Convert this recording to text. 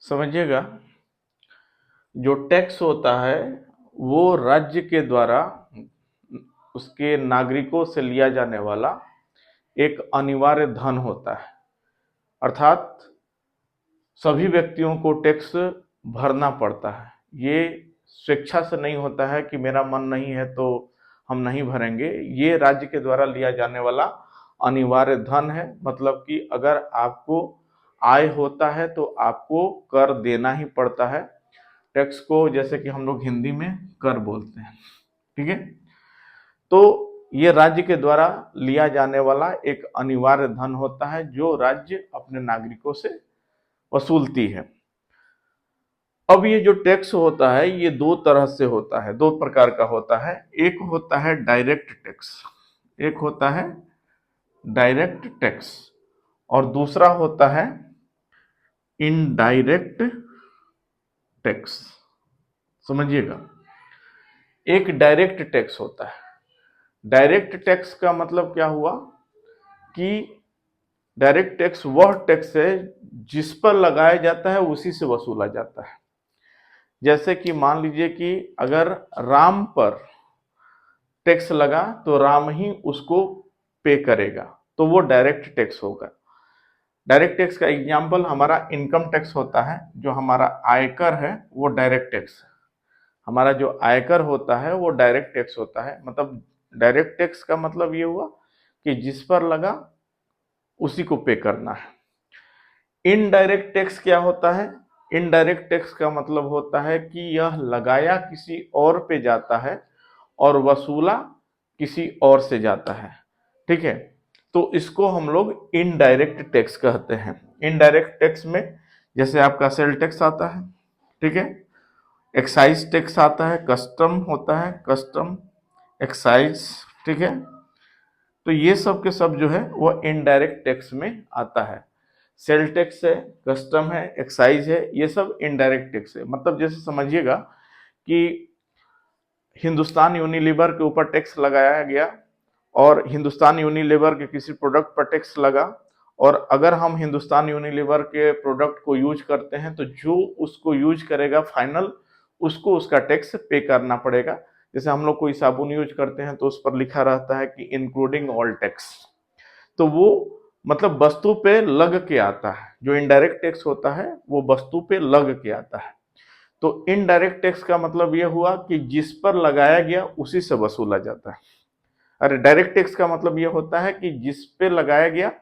समझिएगा, जो टैक्स होता है वो राज्य के द्वारा उसके नागरिकों से लिया जाने वाला एक अनिवार्य धन होता है। अर्थात सभी व्यक्तियों को टैक्स भरना पड़ता है। ये स्वेच्छा से नहीं होता है कि मेरा मन नहीं है तो हम नहीं भरेंगे। ये राज्य के द्वारा लिया जाने वाला अनिवार्य धन है। मतलब कि अगर आपको आय होता है तो आपको कर देना ही पड़ता है। टैक्स को जैसे कि हम लोग हिंदी में कर बोलते हैं, ठीक है। तो ये राज्य के द्वारा लिया जाने वाला एक अनिवार्य धन होता है जो राज्य अपने नागरिकों से वसूलती है। अब ये जो टैक्स होता है ये दो तरह से होता है, दो प्रकार का होता है। एक होता है डायरेक्ट टैक्स, एक होता है डायरेक्ट टैक्स और दूसरा होता है इनडायरेक्ट टैक्स। समझिएगा, एक डायरेक्ट टैक्स होता है। डायरेक्ट टैक्स का मतलब क्या हुआ कि डायरेक्ट टैक्स वह टैक्स है जिस पर लगाया जाता है उसी से वसूला जाता है। जैसे कि मान लीजिए कि अगर राम पर टैक्स लगा तो राम ही उसको पे करेगा, तो वो डायरेक्ट टैक्स होगा। डायरेक्ट टैक्स का एग्जाम्पल हमारा इनकम टैक्स होता है। जो हमारा आयकर है वो डायरेक्ट टैक्स है। हमारा जो आयकर होता है वो डायरेक्ट टैक्स होता है। मतलब डायरेक्ट टैक्स का मतलब ये हुआ कि जिस पर लगा उसी को पे करना है। इनडायरेक्ट टैक्स क्या होता है? इनडायरेक्ट टैक्स का मतलब होता है कि यह लगाया किसी और पे जाता है और वसूला किसी और से जाता है, ठीक है। तो इसको हम लोग इनडायरेक्ट टैक्स कहते हैं। इनडायरेक्ट टैक्स में जैसे आपका सेल टैक्स आता है, ठीक है, एक्साइज टैक्स आता है, कस्टम होता है, कस्टम, एक्साइज, ठीक है। तो ये सब के सब जो है वो इनडायरेक्ट टैक्स में आता है। सेल टैक्स है, कस्टम है, एक्साइज है, ये सब इनडायरेक्ट टैक्स है। मतलब जैसे समझिएगा कि हिंदुस्तान यूनिलीवर के ऊपर टैक्स लगाया गया और हिंदुस्तान यूनिलीवर के किसी प्रोडक्ट पर टैक्स लगा, और अगर हम हिंदुस्तान यूनिलीवर के प्रोडक्ट को यूज करते हैं तो जो उसको यूज करेगा फाइनल, उसको उसका टैक्स पे करना पड़ेगा। जैसे हम लोग कोई साबुन यूज करते हैं तो उस पर लिखा रहता है कि इंक्लूडिंग ऑल टैक्स, तो वो मतलब वस्तु पे लग के आता है। जो इनडायरेक्ट टैक्स होता है वो वस्तु पे लग के आता है। तो इनडायरेक्ट टैक्स का मतलब यह हुआ कि जिस पर लगाया गया उसी से वसूला जाता है। अरे डायरेक्ट टैक्स का मतलब यह होता है कि जिस पे लगाया गया